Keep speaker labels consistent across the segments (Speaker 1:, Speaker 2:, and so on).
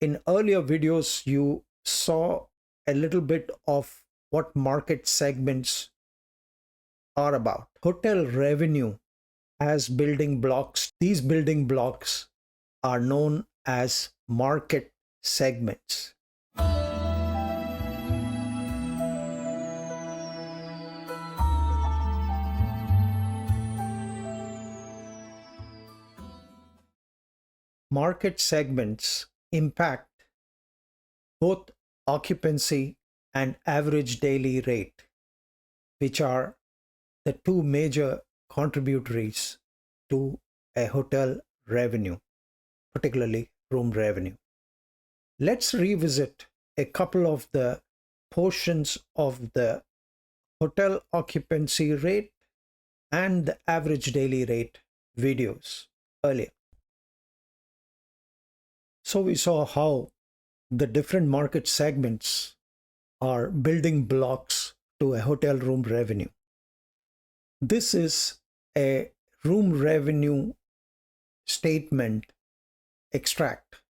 Speaker 1: In earlier videos, you saw a little bit of what market segments are about. Hotel revenue as building blocks. These building blocks are known as market segments. Market segments impact both occupancy and average daily rate, which are the two major contributories to a hotel revenue, particularly room revenue. Let's revisit a couple of the portions of the hotel occupancy rate and the average daily rate videos earlier. So we saw how the different market segments are building blocks to a hotel room revenue. This is a room revenue statement extract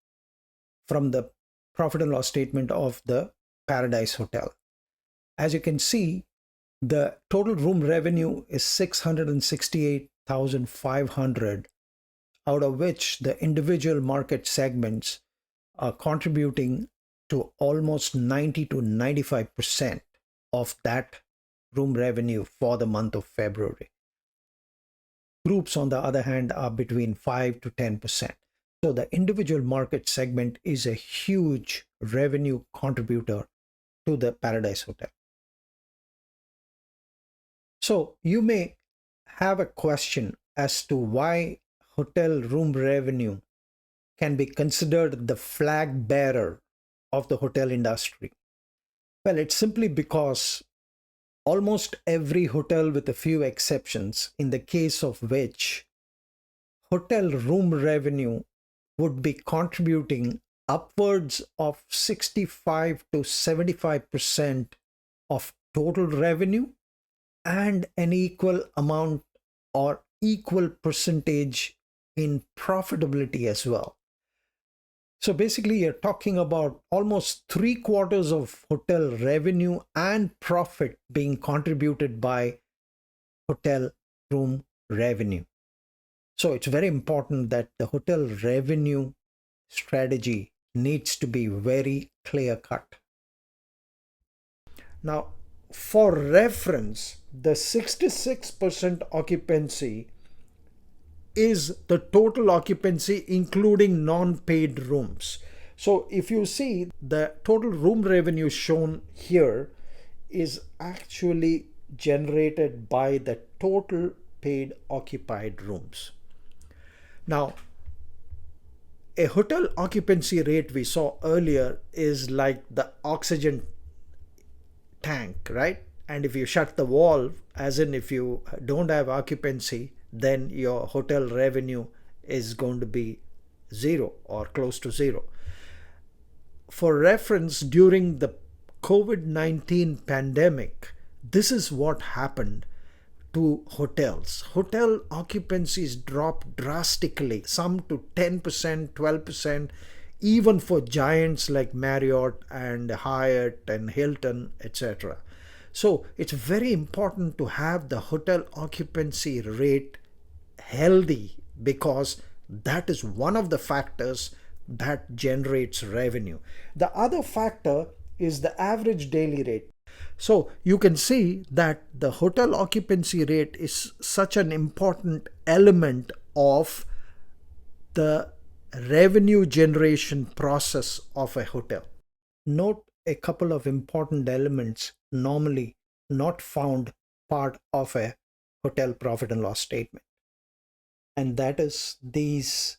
Speaker 1: from the profit and loss statement of the Paradise Hotel. As you can see, the total room revenue is 668,500, out of which the individual market segments are contributing to almost 90 to 95% of that room revenue for the month of February. Groups, on the other hand, are between 5 to 10%. So the individual market segment is a huge revenue contributor to the Paradise Hotel. So you may have a question as to why hotel room revenue can be considered the flag bearer of the hotel industry. Well, it's simply because almost every hotel, with a few exceptions, in the case of which hotel room revenue would be contributing upwards of 65 to 75% of total revenue, and an equal amount or equal percentage in profitability as well. So basically, you're talking about almost 3/4 of hotel revenue and profit being contributed by hotel room revenue. So it's very important that the hotel revenue strategy needs to be very clear cut. Now, for reference, the 66% occupancy is the total occupancy including non-paid rooms. So if you see, the total room revenue shown here is actually generated by the total paid occupied rooms. Now, a hotel occupancy rate we saw earlier is like the oxygen tank, right? And if you shut the valve, as in if you don't have occupancy, then your hotel revenue is going to be zero or close to zero. For reference, during the COVID-19 pandemic, this is what happened to hotels. Hotel occupancies dropped drastically, some to 10%, 12%, even for giants like Marriott and Hyatt and Hilton, etc. So it's very important to have the hotel occupancy rate healthy, because that is one of the factors that generates revenue. The other factor is the average daily rate. So you can see that the hotel occupancy rate is such an important element of the revenue generation process of a hotel. Note a couple of important elements normally not found part of a hotel profit and loss statement. And that is these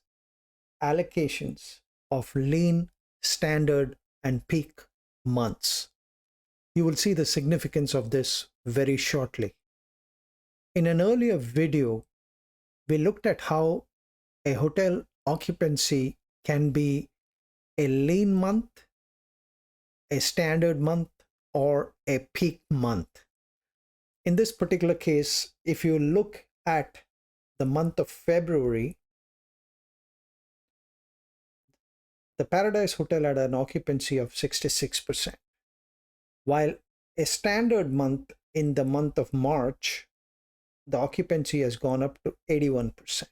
Speaker 1: allocations of lean, standard, and peak months. You will see the significance of this very shortly. In an earlier video, we looked at how a hotel occupancy can be a lean month, a standard month, or a peak month. In this particular case, if you look at the month of February, the Paradise Hotel had an occupancy of 66%, while a standard month in the month of March, the occupancy has gone up to 81%.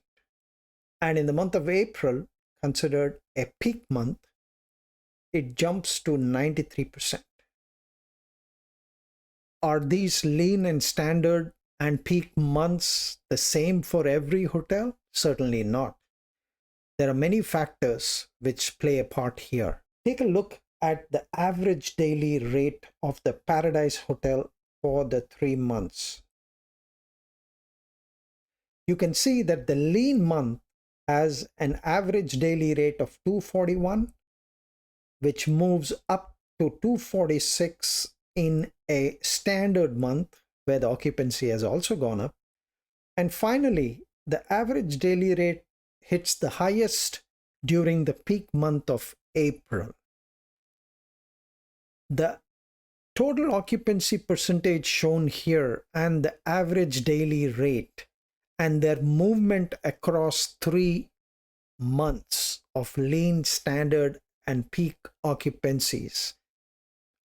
Speaker 1: And in the month of April, considered a peak month, it jumps to 93%. Are these lean and standard and peak months the same for every hotel? Certainly not. There are many factors which play a part here. Take a look at the average daily rate of the Paradise Hotel for the 3 months. You can see that the lean month has an average daily rate of 241, which moves up to 246 in a standard month where the occupancy has also gone up. And finally, the average daily rate hits the highest during the peak month of April. The total occupancy percentage shown here and the average daily rate and their movement across 3 months of lean, standard, and peak occupancies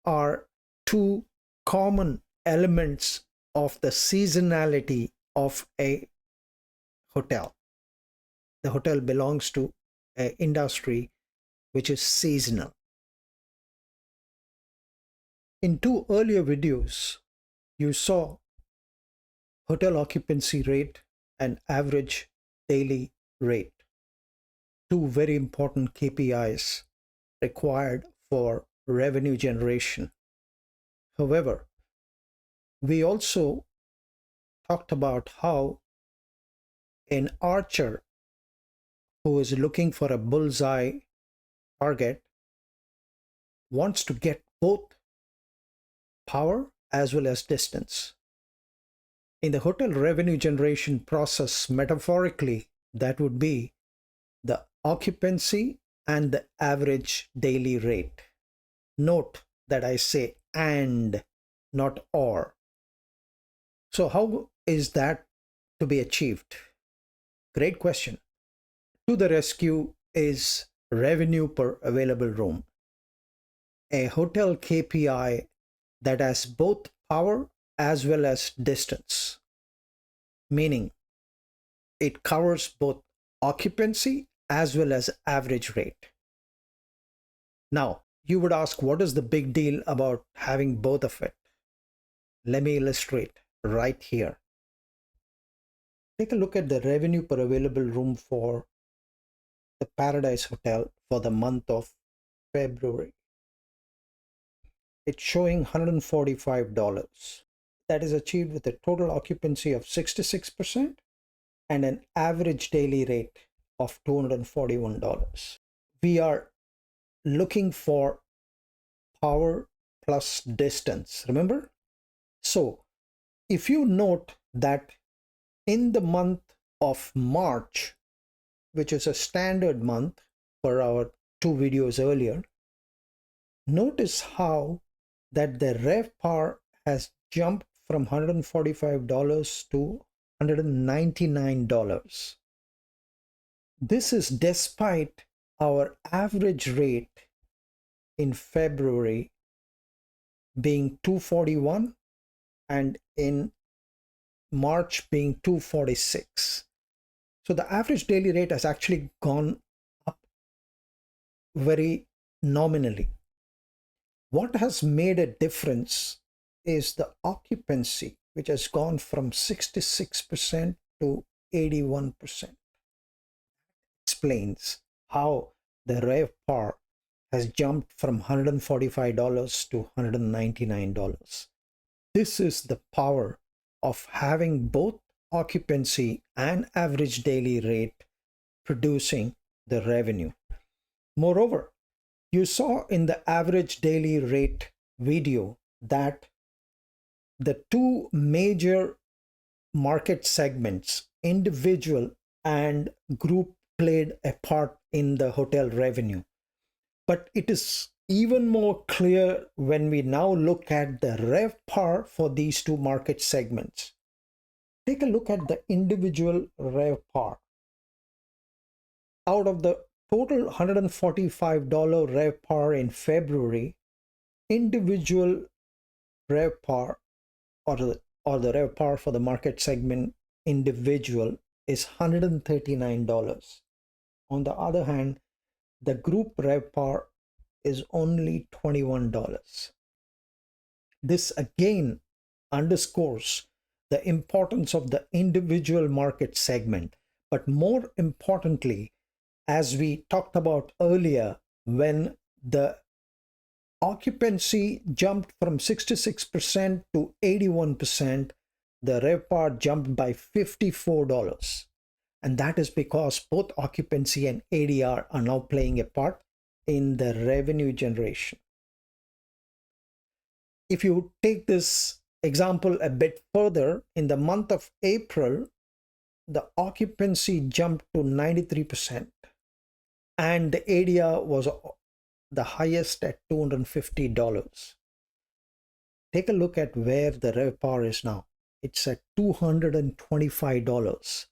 Speaker 1: are 2 common elements of the seasonality of a hotel. The hotel belongs to an industry which is seasonal. In 2 earlier videos, you saw hotel occupancy rate and average daily rate, 2 very important KPIs required for revenue generation. However, we also talked about how an archer who is looking for a bullseye target wants to get both power as well as distance. In the hotel revenue generation process, metaphorically, that would be the occupancy and the average daily rate. Note that I say and, not or. So how is that to be achieved? Great question. To the rescue is revenue per available room, a hotel KPI that has both power as well as distance, meaning it covers both occupancy as well as average rate. Now, you would ask, what is the big deal about having both of it? Let me illustrate right here. Take a look at the revenue per available room for the Paradise Hotel for the month of February. It's showing $145. That is achieved with a total occupancy of 66% and an average daily rate of $241. We are looking for power plus distance, remember? So if you note that in the month of March, which is a standard month for our 2 videos earlier, notice how that the RevPAR has jumped from $145 to $199. This is despite our average rate in February being $241 and in March being $246. So the average daily rate has actually gone up very nominally. What has made a difference is the occupancy, which has gone from 66% to 81%. Explains how the RevPAR has jumped from $145 to $199. This is the power of having both occupancy and average daily rate producing the revenue. Moreover, you saw in the average daily rate video that the 2 major market segments, individual and group, played a part in the hotel revenue. But it is even more clear when we now look at the RevPAR for these 2 market segments. Take a look at the individual RevPAR. Out of the total $145 RevPAR in February, individual RevPAR or the RevPAR for the market segment individual is $139. On the other hand, the group RevPAR is only $21. This again underscores the importance of the individual market segment. But more importantly, as we talked about earlier, when the occupancy jumped from 66% to 81%, the RevPAR jumped by $54. And that is because both occupancy and ADR are now playing a part in the revenue generation. If you take this example a bit further, in the month of April, the occupancy jumped to 93% and the ADR was the highest at $250. Take a look at where the RevPAR is now. It's at $225,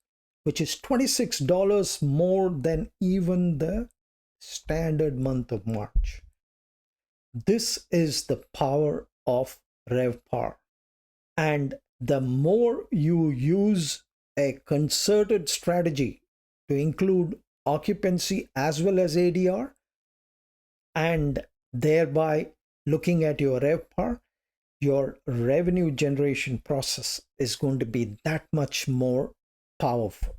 Speaker 1: which is $26 more than even the standard month of March. This is the power of RevPAR. And the more you use a concerted strategy to include occupancy as well as ADR, and thereby looking at your RevPAR, your revenue generation process is going to be that much more powerful.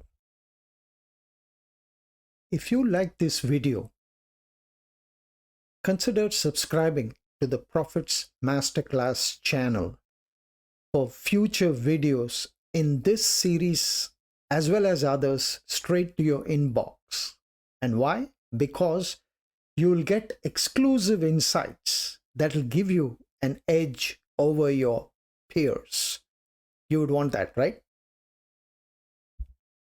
Speaker 1: If you like this video, consider subscribing to the Profits Masterclass channel for future videos in this series as well as others straight to your inbox. And why? Because you will get exclusive insights that will give you an edge over your peers. You would want that, right?